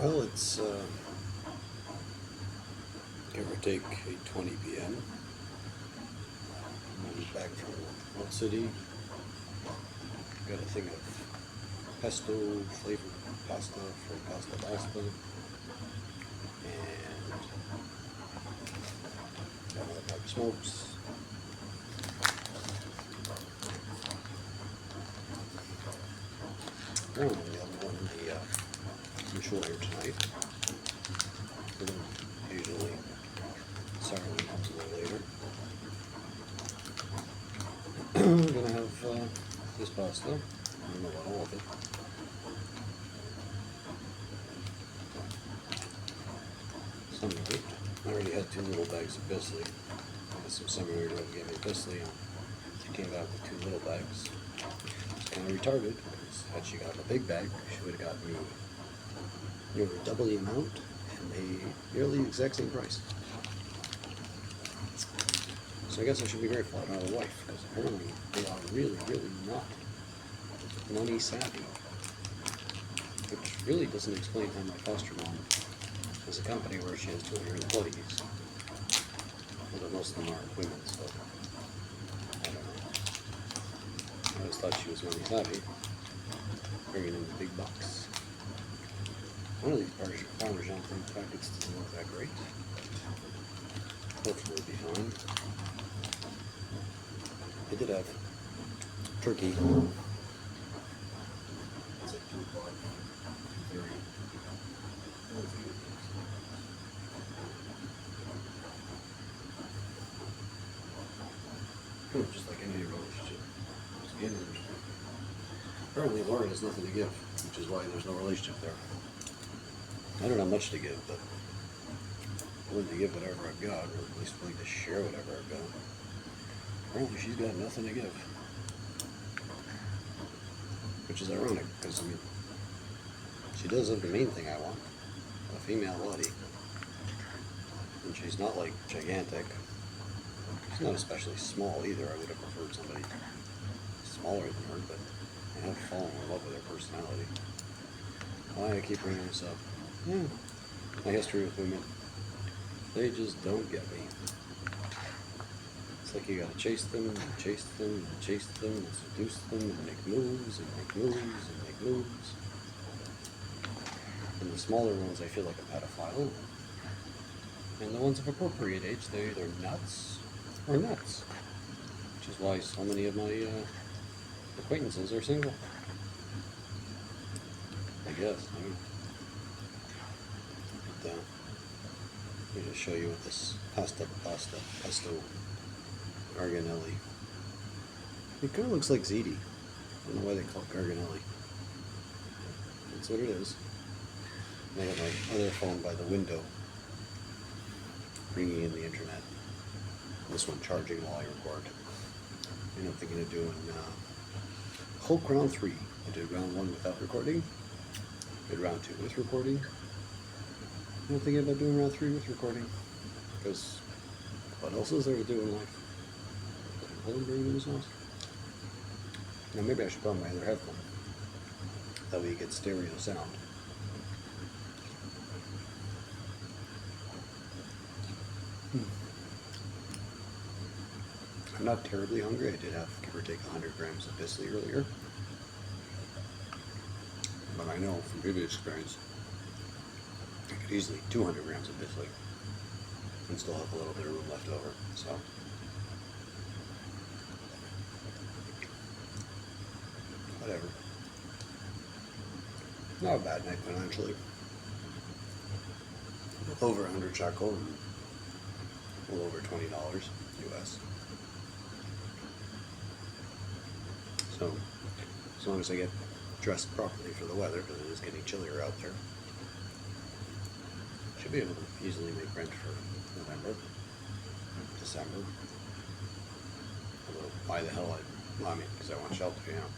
Well, it's give or take 8:20 p.m. I'm back from Old City. Got a thing of pesto flavored pasta from Pasta Pasta, and got another pack of smokes. Oh, and the other one, the controller tonight. Usually, sorry, comes a little later. We're gonna have this pasta. I don't know about all of it. Some of it. I already had 2 little bags of Bisley. Some seminary to get me Bisley, and she came back with 2 little bags. It's kind of retarded, because had she gotten a big bag, she would have gotten me nearly double the amount and nearly the exact same price. So I guess I should be grateful I don't have a wife, because apparently they are really, really not money savvy. Which really doesn't explain how my foster mom has a company where she has 200 employees. Although most of them are women, so I don't know. I always thought she was money savvy, bringing in the big bucks. One of these Parmesan thing packets doesn't look that great. Hopefully it'll be fine. I did have turkey. It's at 2 o'clock, 2:30. Just like any relationship. Just again, apparently Lauren has nothing to give, which is why there's no relationship there. I don't have much to give, but I'm willing to give whatever I've got, or at least willing to share whatever I've got. Apparently she's got nothing to give. Which is ironic, because, I mean, she does have the main thing I want, a female body. And she's not, like, gigantic. She's not especially small either. I would have preferred somebody smaller than her, but I have fallen in love with her personality. Why I keep bringing this up? My history with women. They just don't get me. It's like you gotta chase them, and chase them, and chase them, and seduce them, and make moves, and make moves, and make moves. And the smaller ones, I feel like a pedophile. And the ones of appropriate age, they're either nuts or nuts. Which is why so many of my acquaintances are single. I guess. I mean, but, let me just show you what this pesto garganelli. It kind of looks like ziti. I don't know why they call it garganelli. That's what it is. And I got my other phone by the window, bringing in the internet. This one charging while I record. And I'm thinking of doing Hulk round 3. I did round 1 without recording. Did round 2 with recording. I'm thinking about doing round 3 with recording. Because what else is there to do in life? Hold during this house. Now maybe I should put on my other headphone. That way you get stereo sound. I'm not terribly hungry. I did have, give or take, 100 grams of Bisley earlier. But I know from previous experience, I could easily eat 200 grams of Bisley and still have a little bit of room left over. So, whatever. Not a bad night financially. Over 100 shekel and a little over $20 US. So, as long as I get dressed properly for the weather, because it is getting chillier out there, should be able to easily make rent for November, December. Although, why the hell I mean, because I want shelter, you know.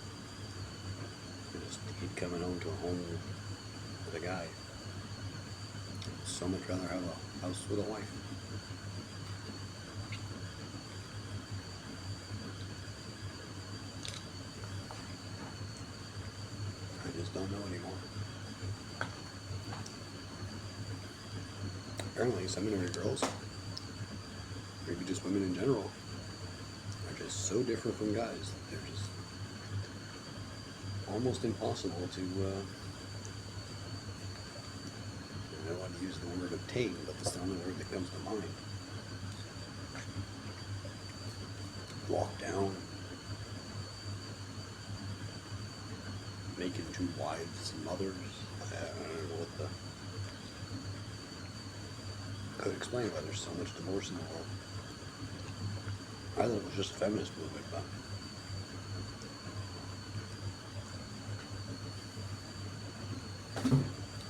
I just hate coming home to a home with a guy. I'd so much rather have a house with a wife. I just don't know anymore. apparently seminary girls, maybe just women in general, are just so different from guys. They're just almost impossible to, I don't want to use the word obtain, but that's the only word that comes to mind. Walk down, making 2 wives and mothers. I don't know what the... Could explain why there's so much divorce in the world. I thought it was just a feminist movement, but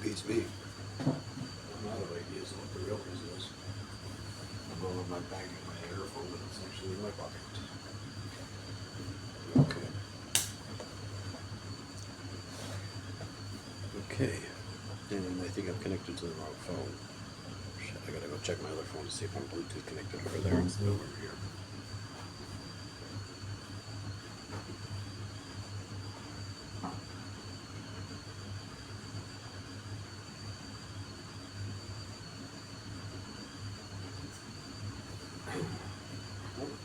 beats me. I'm out of ideas of what the real reason is. I'm on my bag in my earphone, but it's actually in my pocket. Okay. Okay. And I think I'm connected to the wrong phone. Shit, I gotta go check my other phone to see if I'm Bluetooth connected over there instead of over here.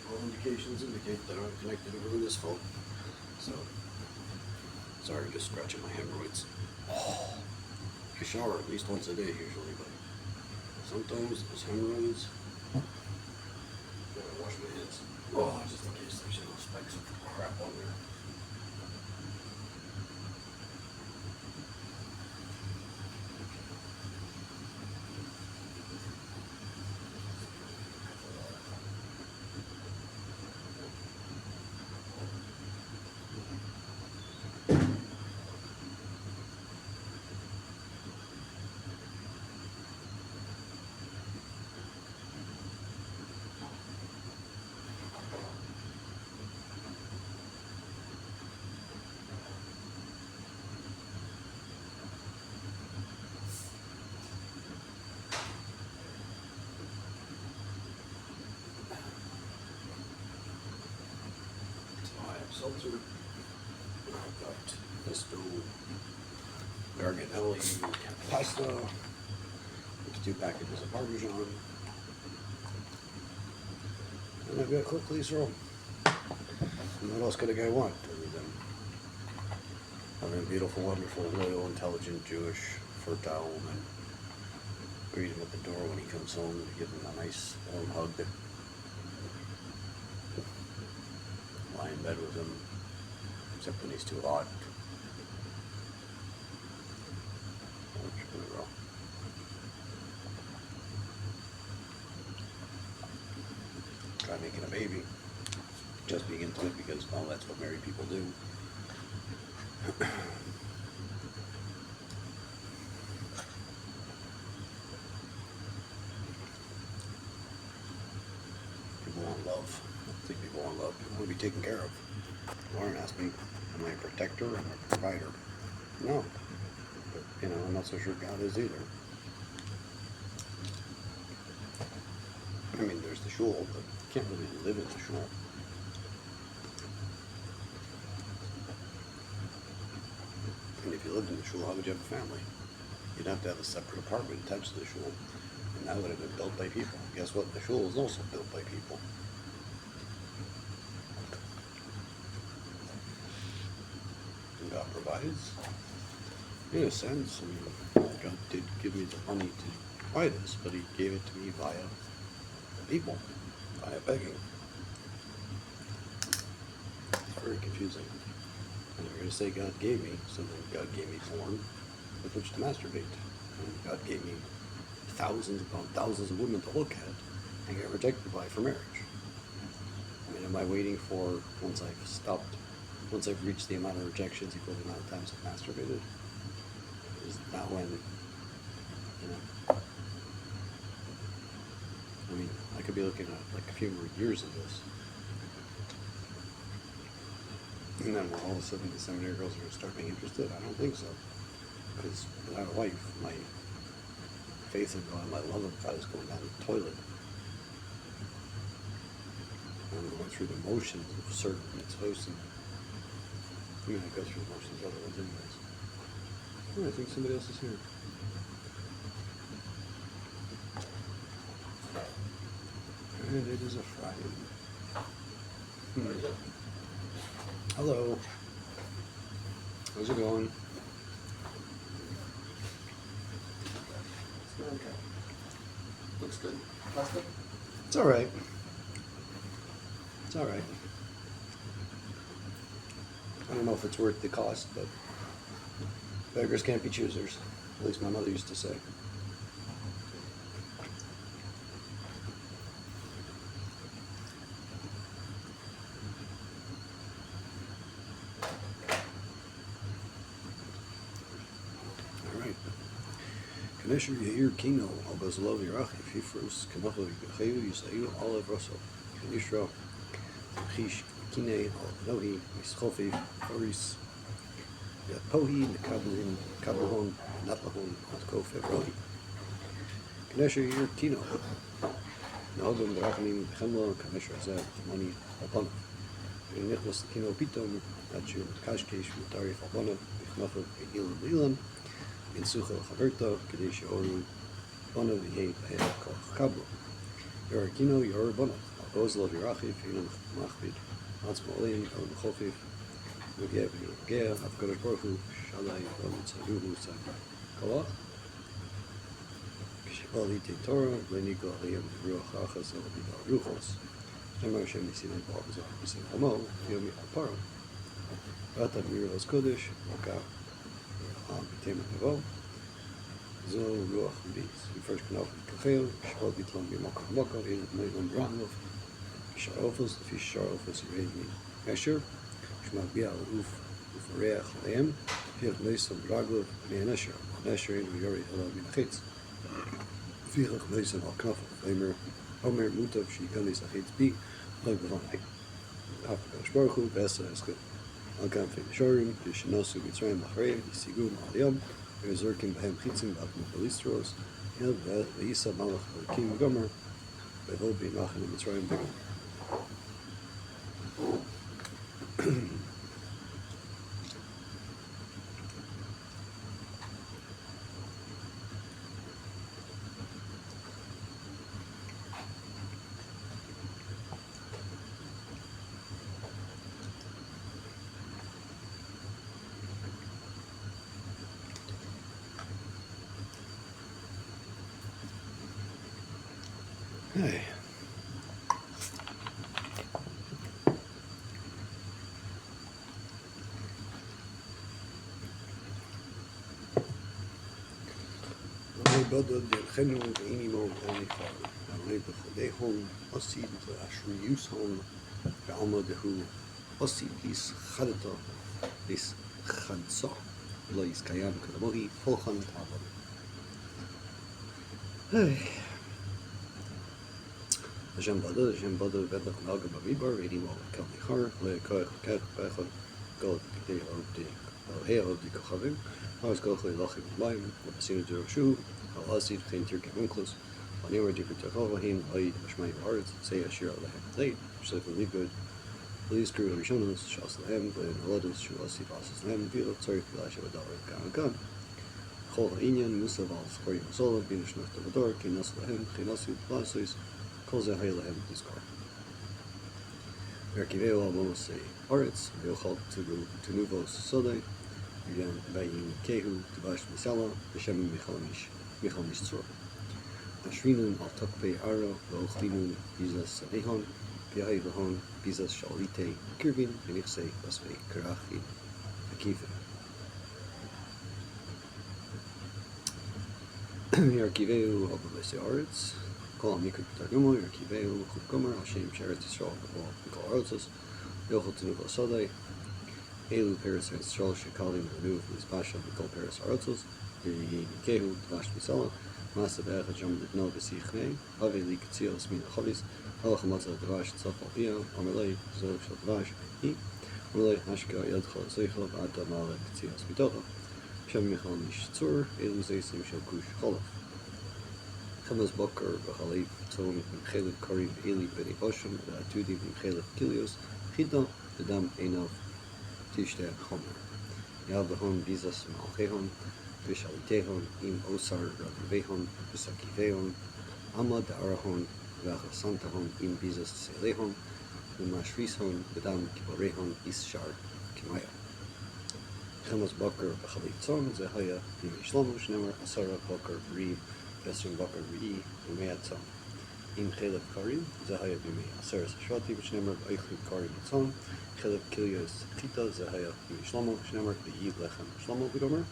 All indications indicate that I'm connected over to this phone. So, sorry, just scratching my hemorrhoids. I shower at least once a day usually, but sometimes those hemorrhoids, I gotta wash my hands. Oh, just in case there's little specks of crap on there. Seltzer. I've got pesto, garganelli, pasta, with 2 packages of Parmesan, and I've got cooked roll. And what else could a guy want other than having a beautiful, wonderful, loyal, intelligent, Jewish, fertile woman greet him at the door when he comes home and give him a nice warm hug? Lie in bed with him, except when he's too hot. Try making a baby. Just being intimate because, well, that's what married people do. People want love. I think people want love. People want to be taken care of. Lauren asked me, am I a protector or a provider? No. But, you know, I'm not so sure God is either. I mean, there's the shul, but you can't really live in the shul. And if you lived in the shul, how would you have a family? You'd have to have a separate apartment attached to the shul. And that would have been built by people. Guess what? The shul is also built by people. And God provides. In a sense, I mean, God did give me the money to buy this, but He gave it to me via people, via begging. It's very confusing. And I'm going to say God gave me, so then God gave me porn with which to masturbate. And God gave me thousands upon thousands of women to look at and get rejected by for marriage. I mean, am I waiting for, once I've reached the amount of rejections equal to the amount of times I've masturbated? Is that when, you know, I mean, I could be looking at like a few more years of this. And then all of a sudden the seminary girls are going to start being interested? I don't think so. Because without a wife, my faith in God, my love of God is going down the toilet. I'm going through the motions of certain mitzvahs. I mean, I go through the motions of other ones anyways. Oh, I think somebody else is here. And it is a Friday. Hello. How's it going? Okay. Looks good. Pasta? It's all right. It's all right. I don't know if it's worth the cost, but beggars can't be choosers. At least my mother used to say. All right. Kanesher Yair Kino, Albazlov Yirachi, Fifrus, Kanacho Yachayu, Yisayu, Olive Russell, Kanishra, Chish, Kine, Nohi, Mischofi, Faris, Pohi, Nekablin, Kablahon, Natlahon, Otko Februari. Kanesher Yair Kino, Nahogam Barachim, Chemlo, Kanesher Zeb, Money, Alpana. Nicholas Kino Pitom, Achu, Kashkesh, Mutari Falbana, Bichnafa, Ilan Lilan. In Sucho Chaverto, Kadesh Oru, Bono Vihei Bahem Koch Kablo. Yorakino, Yor Bono, Albozlov Yirachi, Finan Machbid, Hatzmolin, El Mechofif, Nugev Yurgea, Avkodash Borhu, Shalai, Bono Tzaduhu, Tzad Kala, Kishipali Te Torah, Leniko Aliyam, Ruach Achas, El Bidal Ruchos, Shemar Shem Nisinai Balbazar, Nisin Hamo, Yomi Alparo, Rata Miros Kodesh, Waka. Tema Nevo, Zo Ruach Beats. The first Knop Kachel, Shpal Bitlam Yamaka Moko, in Megan Brahmov, Sharofos, the fish Sharofos, Ragni Escher, Shmak Bial Uf, Ufareach Lam, Pir Mason Braglov, Manesher, Nesher in Yori Ela Minachitz, Vierach Mason Al Knaf, Lamer, Homer Mutav, Shikanis Achitz B, Like the Van Afrika Sporchu, Bessa Eske. Alkan Fin Shorim, Shinosu Mitzrayim Bachreim, Sigum Aliyam, Rezurkim Bahem Chitzim, Batman Balistros, Hil Veisa Malach Kim Gomer, Bevo Binachan Mitzrayim Bigam. Hey. Badod Khenu Inimo and Labor Dehon, Osid Ashri Yushon, Almodehu, Osid is Hadata, this Hadsa, Lois Kayam Kadamohi, Folhan Tabo. Hey. Hashem Bado, Bedlach Malga Babibar, Edimo, Kalmihar, Lekoch, Kach, Bechon, God, the Hea of the Kochavim, I was Gochley Lachim Mayim, Sinu Durashu, Al-Asid, Chain Turkey Winkles, Anywhere different Techovahim, Aid, Ashmai Arts, Say Ashir Lehem Late, Shliff and Good, Please Crew Rishonos, Shas Lehem, Glen Alodus, Shuasi Vasas Lehem, Vila, Sorry, Filash of Adar, Gan, Chol Inyan, Musa Val, Skori Masola, Binish Nachtavador, Kinas Lehem, Chinasu, Plasis, Kolze Hay Lehem, Discord. Merkiveo Almonos Arts, Yochal to Nuvos Sode, Yan Bayin Kehu, Tibash Misala, Hashem Michal Mishtzor. Ashrinun al Tokpe Aro, Lochlinu, Bizas Sadehon, Piai Lahon, Bizas Shalite, Kirvin, Benixe, Baspe, Karachi, Akiva. Yarkiveu, Albabese Arts, Call Mikut Targumo, Yarkiveu, Kukomer, Hashem Sheretz Yisrael, Mikol Arotsos, Yochal Tenuva Sodai, Elu Paris and Stroll Shikalim, Renew, Mispasha, Mikol Paris Arotsos, Kehu, Tvash Misala, Masa Becha Jam No Besichne, Ave Likzios Mina Chovis, Alachamata Tvash, Safal Pia, Amalei, Zog Shal Tvash, E, Amalei Hashka Yadchal Zeichel, Ata Malek Zios Mitocha, Shem Michal Mishtzur, Elu Zeisim Shal Kush Cholov. Chamas Boker, Bachalei, Tzom, Mchelik Karim, Eli Beni Bosham, Atudi, Mchelik Kilios, Chita, the Dam Enav, Tishte Chomer. Yavahon, Bizas Malchehon, Vishaltehon, Im Osar, Ravehon, Visakivehon, Amad Arahon, Santahon im Bizas Selehon, Umashvishon, Bedam Kiborehon, Ishar, Kimaya. Chemas Bakar Bachalitzon, Zahaya, Bimishlomo, Shnemer, Asara, Bakar, Bri, Vesrim Bakar, Ri, Umeatzon. Im Chelef Karim, Zahaya Bimi, Asara Sashvati, Shnemer, Eichli Karim Atzon, Chelef Kilyas Chita, Zahaya, Bimishlomo, Shnemer, Beyi Lechem, Shlomo Bidomer,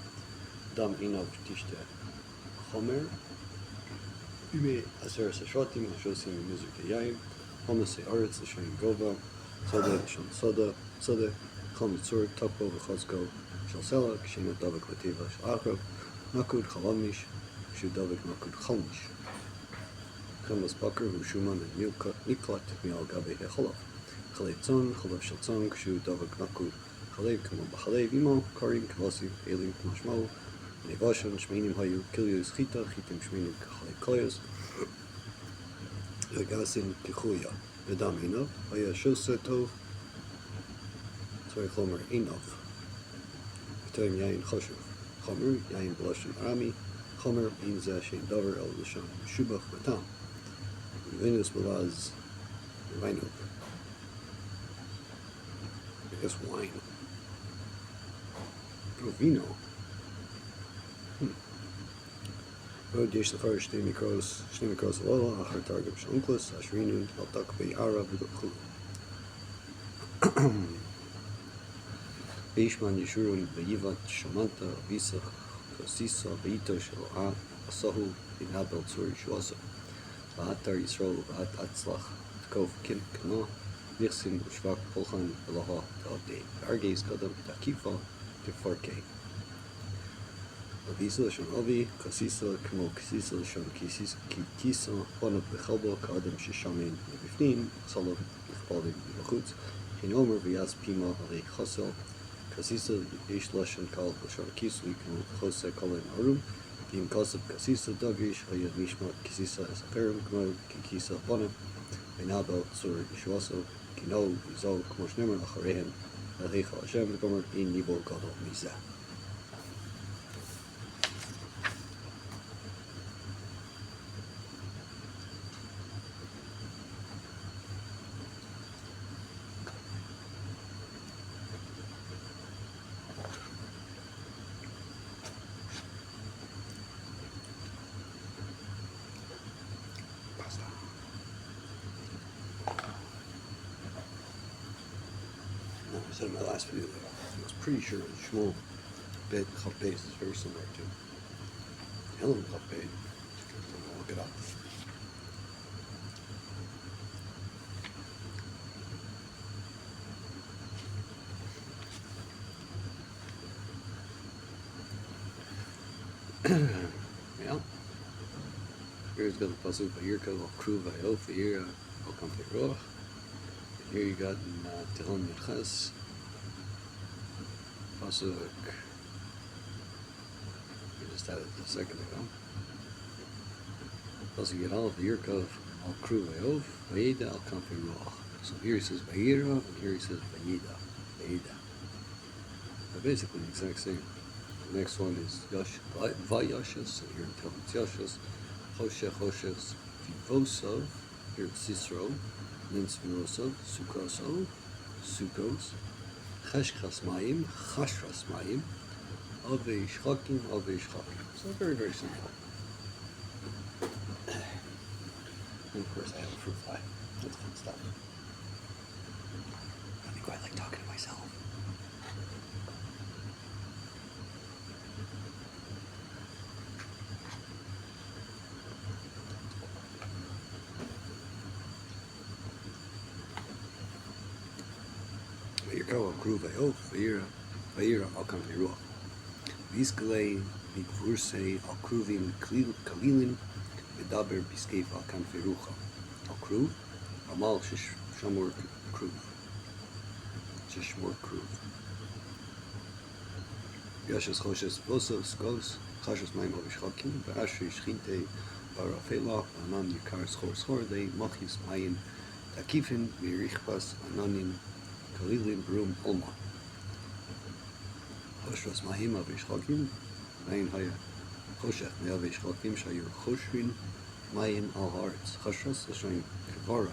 Dam Inov Tishte Chomer, Bimi, Asara Sashvati, Shosim, Mizuk Yaim, Homase Aretz, Lashain Gova, Soda, Shon Soda, Soda, Chamitzur, Topo, Vachazko, Shalsela, Kshina Davik Lativa, Shalachrav, Nakud Chalamish, Shudavik Nakud Chalmish. Chemas Bakar, Hushuman, and Niklat, Mial Gabe Hecholav. Chalev Chalav Shaltzon, Kshu Davik Nakud, Chalev, Kamon Bachalev, Imo, Karim, Kavasi, Elim, Mashmo, Nevashan, Shminim Hayu, Kilyos Chita, Chitim Shminim Chalev Koyas, Vegasin Kichuya, Vedam Inov, Haya Shose Tov, Tzvay Chomer Inov, V'toim Yain Choshev, Chomer, Yain Blashan Arami, Chomer, Ein Zeh Shein Davar El Lashon, Shubach V'tam, Venus Balaz, Vinov, I guess wine, Provino, Rod Yesh Lefar Shtei Mikros Alola, Achar Targum Shonklos, Ashrinun, Altak Be'ara V'Dokhu. Beishman Yeshurun Beyivat Shamanta Visach Kosisa Beito Shelo Asahu Inabel Tzur Yishuasa Va'atar Yisrael Va'at Atzlach Tkov Kim Kana Nixin Ushvak Polchan Belaha Ta'odei Argeis Kadam Takifa Tefarkei Avisa Lashon Avi Kosisa Kamo Kosisa Lashon Kisa Panav Bechalbo Kadam Shishamin Bifnim Salav Ichbalim B'chutz Hinomer V'yaz Pima Alei Chasel Kasisa Ish Lashon Kal Lashon Kisu Ikon Chose Kolin Arum Vim Kasab Kasisa Dagish Hayad Mishma Kisisa Esaperim Kmo Kikisa Panav Benabel Tzur Yishuaso Kino Zo Kmoshnemer Acharehem Alhecha Hashem Gomer In Nibo Gadol Mizah. I said in my last video that I was pretty sure the Shmuel bed Chaf Beis is very similar to Helen Chaf Beis. I'm gonna look it up. Yeah. Here's got the pasuk Vayirka L'Kru Vayof Vayira Okam Peruach. Here you got in Tehillim Yudches pasuk. We just had it a second ago. Pasuk Yidal Vayirka L'Kru Vayof Vayida Okam Peruach. So here he says Vayira and here he says Vayida. Vayida. They're basically the exact same. The next one is Vayashas, and here in Tehillim it's Yashas. Choshech, Vivosov, here it's Sisro, Ninsmirosov, Sukrosov, Sukos, Cheshchas Mayim, Chashras Mayim, Ave Shchakim. So very, very simple. And of course I have a fruit fly. That's fun stuff. I quite like talking to myself. Vayirka L'Kru Vayof Vayira Okam Peruach. Vizgalei Mikvursei Al-Kruvim Kalilin Medaber Biskef Okam Perucha. Al-Kruv Amal Shishmor Kruv. Yashas Choshes Vosov Skos Chashas Maim Avishchakim V'Ashri Shchinte Barafela Anan Yikar Schor They Machis Mayin Takifin V'Yirichbas Ananin Kalilin Brum Olma. Hoshras Mahim Avishchakim Mayin Haya Choshech Me'Avishchakim Shayur Choshrin Mayim al haaretz. Chashras l'shoim kivara.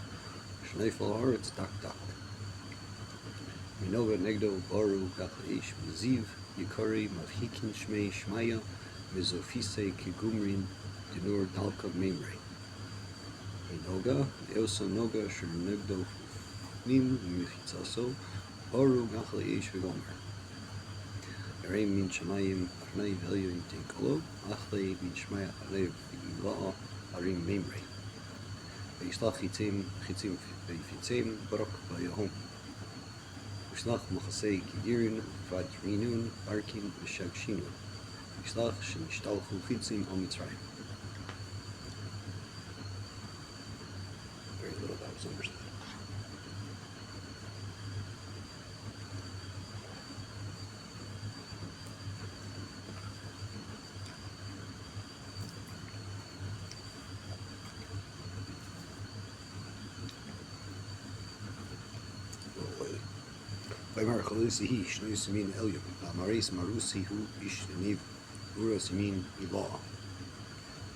Shneifel haaretz dak dak. Minoga negdo baru gachleish miziv yikari mavhikin shmei shmaya mizofise kigumrin dinur dalka memre. Minoga eosa noga shur negdo nim michitzaso baru gachleish vigomer. Arei min shamayim arnei velyo yitekolo achlei min shmaya arnei vigila'a arim memre. Veishlach chitzim veifitzim barok vayahom. Vishlach machasei kidirin vadrinun barkin v'shagshinu. Vishlach shenishtalchu chitzim al Mitzrayim. Very little that was understood. Vaymar Chalusi he Shnoi Simin Elyum, Maris Marusi hu Ish Niv Ura Simin Ilah.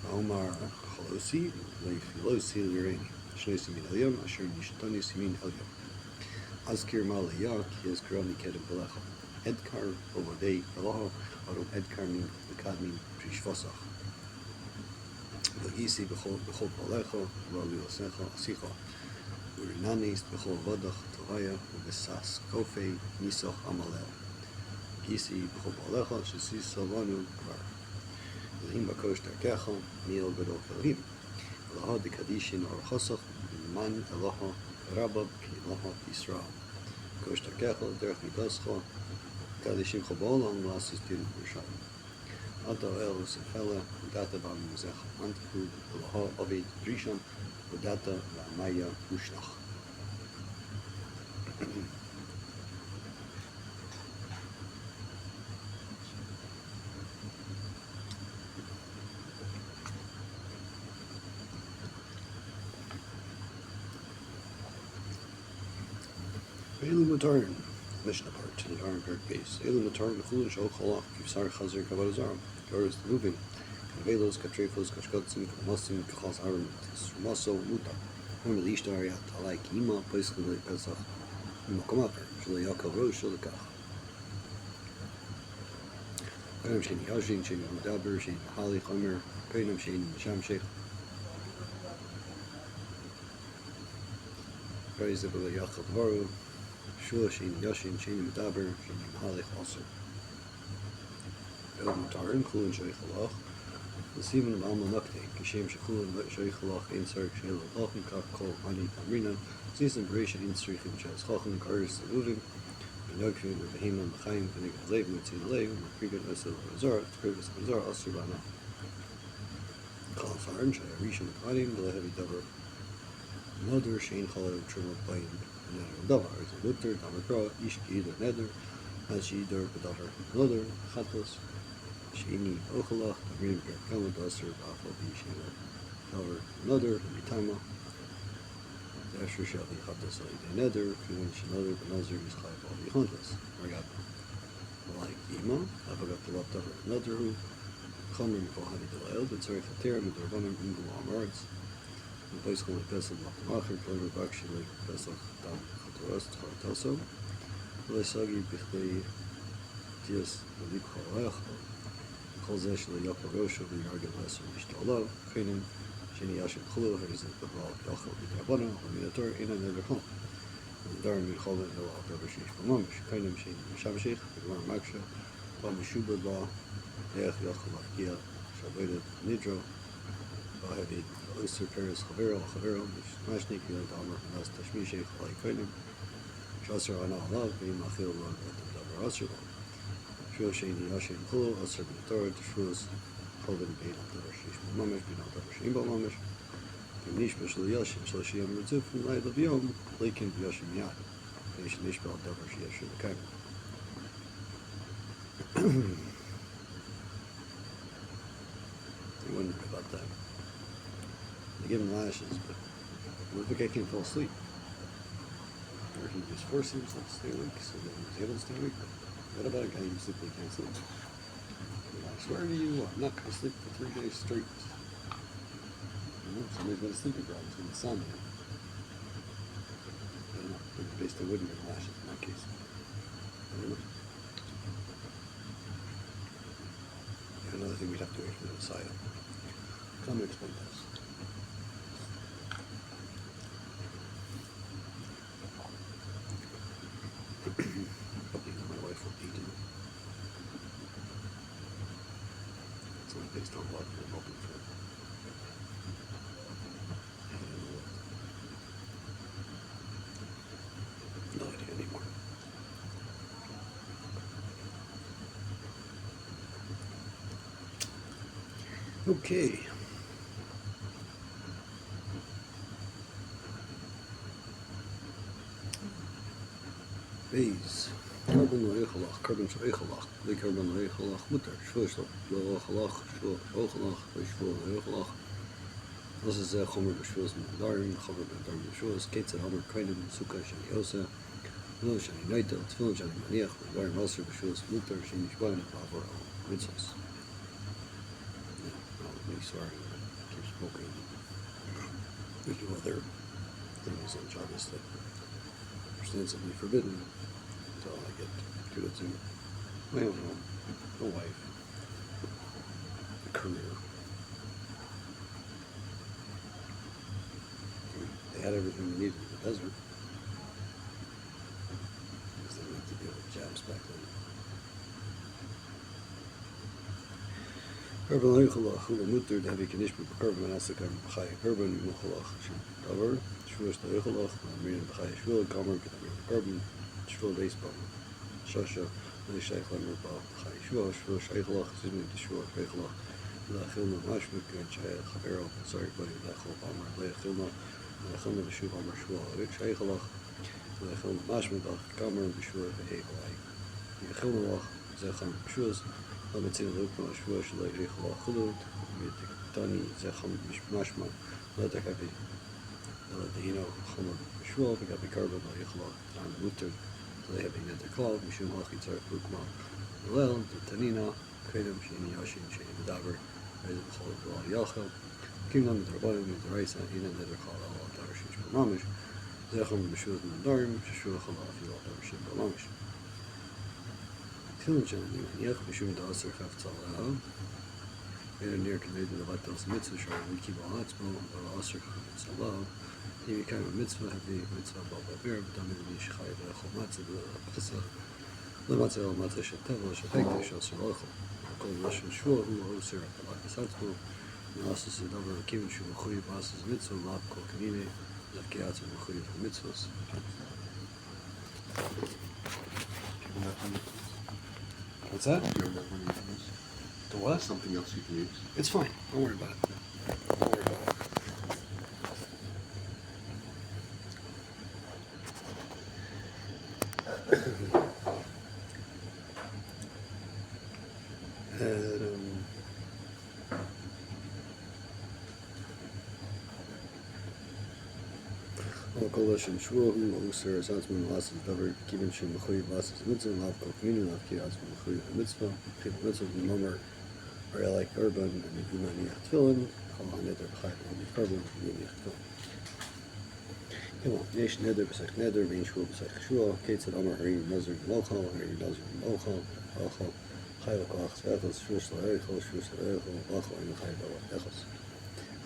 Vaomar Chalusi, Leifilosi Lireni, Shnoi Simin Elyum, Asher Nishtani Simin Elyum. Azkir Malaya, Kies Krami Kedem Belecha. Edkar Ovadei Belaha, Aro Edkar Min Bekadmin Prishvasach. Vagisi Bechol Balecha, Rali Osecha Asicha. Urinanis Bechol Vadach Tovaya, Ubesas Kofei Nisach Amalel. Gisi Bechol Balecha, Shesis Salvanu Kvar. Elohim Bakosh Darkecha, Miel Gadol Elohim. Eloha de Kadishin Or Chosach, Man Eloha Rabab Ki Eloha Yisrael. Kosh Darkecha, Derech Midascha, Kadishin Chobolam, Lasis Din Rishayim. Ata El Sefela, Udata Bam Mizech, Antifu, Eloha Ovid Drisham, Udata Maya Ushnach. Elu Matarin, Mishnah part, the Aron Perk base. Elu Matarin, Chulun Shol Cholach, Kivsar Chazer Kavazaram, Yoris the Lubin, Velos, Katrefos, Kashkotzim, Kamasim, Kachas Aron, Maso, Muta, Horn Lishtar, Talai Kima, basically Pesach, Mokomaker, Shula Yakov Rosh, Shulikach. Kainam Sheni Yashin, Sheni Mudaber, Sheni Mahali, Chomer, Kainam Sheni Misham Sheikh. Praise the Bala Yachal Varu, Shula Sheni Yashin, Sheni Mudaber, Sheni Mahali, also. El Mutarin, Kulun Sheikh Allah. The Simon of Alma Nakte, Kishem Shakul, Sheikh Allah, Insar, Shayla, Lachim, Kak, Kol, Hani, Amrina, Season Beresha, Insar, Chas, Chachim, Karis, Luvim, Benogvin, Behema, Machaim, Benig, Lev, Mitzin, Lev, Krigan, Esel, Razar, Krigas, Razar, Asubana. Kal Saran, Shaya, Rishon, Kadim, Belehevi Davar, Nodr, Shane, Khala, Trimmer, Bain, Nether, Davar, is a Luther, Damakra, Ishki, either Nether, Hashidor, Bedavar, Nodr, Khatlas, Sheni Ochalach, Amrim Berkama Dasser, Bafal Bishina, However, another, Mitama, the Asher shall be Hatas like another, Kulish another, Benazir is Chayv all the Hontas. Ragat, like Ima, Avagat the Laptop, another who, Chomer Mikohadi Delail, but sorry, Fatera, Midravanam, Ingul Amards, and basically Pesach Laptamacher, Klover Bakshi, like Pesach, Dam, Khatorast, Khatoso, Lesagi, Bichlei, Dias, Malikho, Kol Zesh Yaakov Rosh of the Yargin Lesser Mishtalav, Kainim, Sheni Yashin Chulu, Harizat Babal, Yachal Bitabana, Minator, in another home. And Darn Mikholin, no Aldavishish Mamish, Kainim, Sheni Shabashik, Bigmar Maksha, Bamishuba Ba, Yach Yachal Akia, Shabedet, Nidro, Bahevi, Oyster Paris, Chavero, Mashnik, Yadamar, Nas Tashmishik, like Kainim, Shasar Ana Alav, Bim Achil, Davar Asr. Shul Sheni Yashin Chulu, Asr bin Torah, Shul's Cholden Bein al Davar Shish Mamish, Bin al Davar Shim Mamish, Kim Nishba Shul Yashin, Shul Shiyam Ritzuf, and Lai Lav Yom, Leikin Yashin Yad, Nish Nishba al Davar Shiyash Shul Kaim. I wondered about that. They give him lashes, but what if the guy can't fall asleep? Or he just forced himself to stay awake, so that he was able to stay awake. What about a guy who simply can't sleep? I swear to you, I'm not going to sleep for 3 days straight. know, somebody's got a sleeping problem. It's in the sun. I don't know. Based on wooden lashes in that case. I don't know. Yeah, another thing we'd have to wait for them to decide on. Come and explain this. My wife will eat it. It's only based on what I'm hoping for. I don't know what. No idea anymore. Okay. Bees. Carbon loichalach, carbon shoichalach, the carbon loichalach mutter, shvoishlach, loichalach, shvoichalach, loichalach. Das ist sehr chomer b'shvus m'darim, chomer b'darim b'shvus, ketzad homer kainim, sukkah shani yosa, lo shani neitel, tefillin shani maniach, m'darim aser b'shvus mutter, shani shbaim, b'avor al mitzvos. Me sorry, keep smoking. We do other things on Shabbos that are ostensibly forbidden until I get good to my own home, a wife, a career. They had everything they needed in the desert. Because they didn't have to deal with jabs back then. Carbon loichalach, hula mutter, the heavy condition of carbon monoxide, b'chai carbon, muchalach, davar, shvush loichalach, mirin b'chai shvil, gomer, mirin carbon, shvil baseball, shasha, leishach, lemer, b'chai shvil, shvil shaichalach, zizmi, shvil shaichalach, lechilna, mashmuk, and shayach, chavero, sorry, buddy, lechol, b'amar, lechilna, lechilna, b'shuv, amar, shvil, shaichalach, lechilna, mashmuk, gomer, b'shvil, b'hechalai, lechilna lach, zecham, b'shvil, Lamitzin Lukma Shua Shalai Echla Chulud, Tani Zecham Mashma, let the happy Ladino Chumar Shua, the Gabi Carbon, Echla, and Mutter, the happy Nether Cloud, Mishum Hachitzar Lukma, Lel, the Tanina, Kratom, Shini Yashin, Shani Daber, Red Chol, Yachel, Kingdom, the Rabbanim, the Raisa, Ina Nether Cloud, Allah Darshish Mamish, Zecham Mishua Darim, Shua Chalaf, Allah Darshish Mamish. Tefillin shani maniach mishum da'aser chafetz ala'ah. Ve'er near conveyed to the batos mitzvah shar v'kiv al'atzmo v'ala'aser chafetz ala'ah. If you kind of mitzvah, have the mitzvah ba'ba'ber, b'damid v'yishchai v'echol matzah v'chesach l'matzah al-matzah shetevel shetekte sh'aser l'echol. Kol lashon shua hu ha'oser ha'alakas atzmo v'asus edavar v'kivin shu v'chuyi v'asus mitzvah v'la'ap kol kanine v'kiatzu v'chuyi v'mitzvahs. What's that? Do you have that money you can use? The what? Something else you can use? It's fine. Don't worry about it. Don't worry about Kolashim Shvuhu, User, Satzman, Lasses, Dover, Kivin Shim, Machoy, Lasses, Mitzvah, Lav, Kokminu, Lav, Kiyatzman, Machoy, Mitzvah, Kip Mitzvah, Number, are like Urban, and Yumani Tfilin, Halan Nether, Chai, and Carbon, Yumani Tfilin. Come on, Yesh Nether, Besach Nether, Bein Shvu, Besach Shua, Kates, Amar, Harim, Nazar, Lochal, Harim, Nazar, Lochal, Lochal, Chai, Lokach, Echos, Shus, Laechos, Shus, Laechos, Lochal, and Chai, Echos.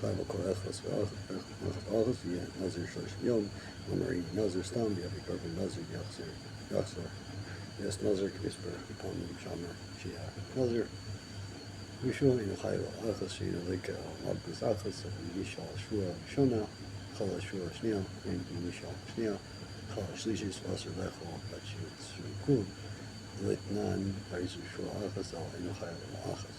Bible Kor Echos V'Achos V'Yeh Nazir Shlosh Yom Amari Nazir Stam V'Yavi Carbon Nazir Yachzor Yes Nazir K'Visper Upon Shamar Shia Nazir V'Shua In Chayv Achos Shina Lika Malkus Achos V'Yishal Shua Shona Chala Shua Shnia V'Yishal Shnia Chala Shlishis V'Aser Lechol V'Achit Shukun Litnan V'Yizu Shua Achos Al In Chayv Achos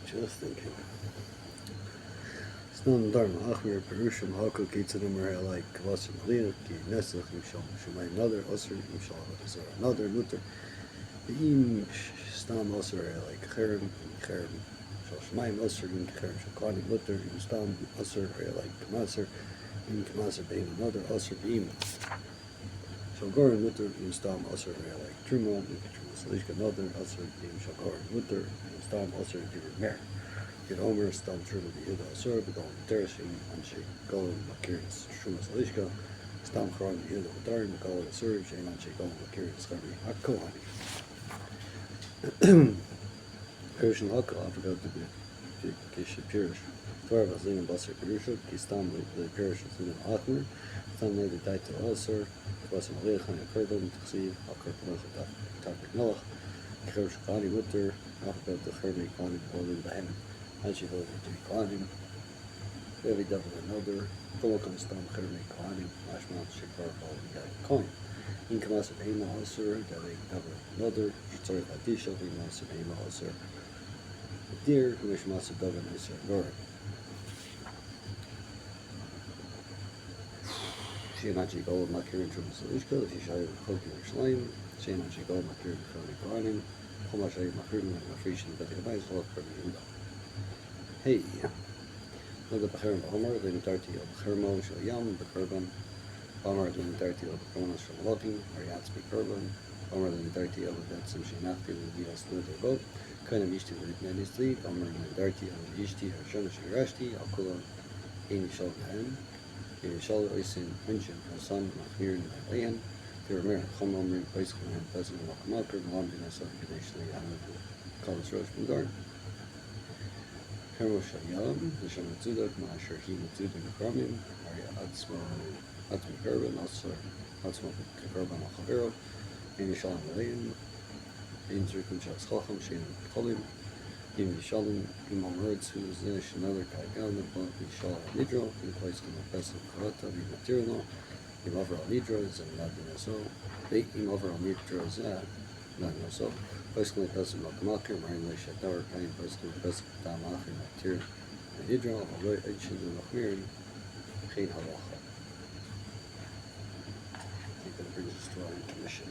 Just thinking. Snan Dharma, Achmir, Perushim, Hako, Kitsanim, like Kavasim, Halina, Ki Nesach, Mishal, Shumay, another, Osir, Mishal, another, Mutter, Im stam aser like cherem cherem shal shemaim aser im cherem shal kohanim mutter im stam aser like kamaser im kamaser beim another aser beim shal goren mutter im stam aser like truma im truma salishka another aser beim shal goren mutter im stam aser giver mer. Get Homer stam truma the ida aser begon tereshim and she golen makiris truma salishka stam choron the ida udarim begon aser shein and she golen makiris chari hakohanim. Persian alcohol, I forgot to be Kisha Pirish. Twelve was in Basser Pirusha, Kistam the Pirish was in Atmer, Stam the Daito Ulcer, was in Lecha and Kurban, Txi, Alkar Topic Melach, Kirsch Kani Witter, Alphabet the Hermit Kani Bolin the Hem, and she voted to Kani, every devil another, Tolokan Stam Hermit Kani, Ashman Shikar Bolin the Coin. In Kamas of Hema Ulcer, Devik Devil another, sorry, Adisha, Vimas of Hema Ulcer. Dear, wish Masa Devin is a Lord. She and I go with my Kirin from Salishka, if you shall Hoki or Slime, she and I go with my Kirin from the Garden, Homashay, my Kirin, and my Frisian, but the advice look for me. Hey, look at the Heron Homer, then Darty of Hermo, Shalyam, the Kurban, Homer, then Darty of the Kronos from Locking, or Yatsby Kurban, Homer, then Darty of the Betsum Shinafki, the US Luther boat. Kind of Ishti with Menisli, Omer and Darty on Ishti, or Shonashi Rashti, Akula, Amy Shal Hen, Amy Shal Oisin, Winchin, Hassan, Mahmir, and Alayan, they were married, Homer, basically, and President Wakamakar, London, and South Initially, and Collins Roche from Garden. Hermo Shayam, the Shamatsudak, Mashar, he Matsudak, Kramim, Aria Atsma, Atmi Kurban, also Atsma Kurban, Alchavero, Amy Shal and Alayan. In Circumcision Chacham, Shein Cholim, Im Yishalim, Imam Hurts, who is Zish, another Kaigal, Nibon, Yishal Nidro, in place of the best of Karata, the material, Im overall Nidro is a Nadinaso, Im overall Nidro is a Nadinaso, basically the best of Malkamakir, Marin Leisha Dower, Kain, basically the best of Damach, and material, Nidro, Aloy Edchin, and Machmir, Chain Halacha. I think that brings us to our mission.